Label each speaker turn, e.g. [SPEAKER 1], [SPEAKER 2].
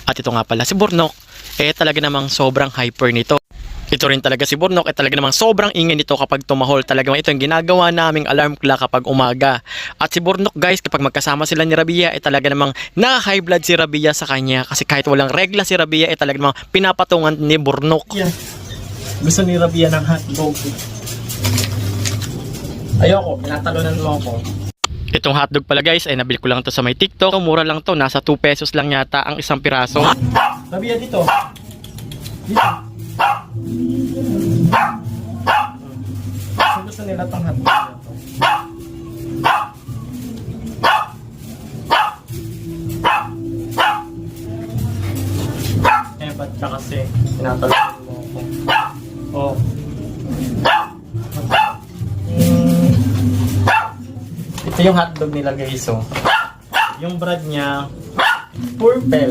[SPEAKER 1] At ito nga pala si Burnok, talaga namang sobrang hyper nito. Ito rin talaga si Burnok, talaga namang sobrang ingay nito kapag tumahol. Talaga ito yung ginagawa naming alarm clock kapag umaga. At si Burnok guys, kapag magkasama sila ni Rabia, talaga namang naka-high blood si Rabia sa kanya. Kasi kahit walang regla si Rabia, talaga namang pinapatungan ni Burnok. Yeah. Gusto ni Rabia ng hotdog. Ayoko, pinatalunan mo ako. Itong hotdog pala guys, nabili ko lang to sa may TikTok. Mura lang to, nasa 2 pesos lang yata ang isang piraso. Rabia dito. Dito. Gusto nila itong hotdog na to. Ba't ka kasi tinatalunan mo ako? Oh. Ito yung hotdog nila guys, oh. Yung brand niya, purple.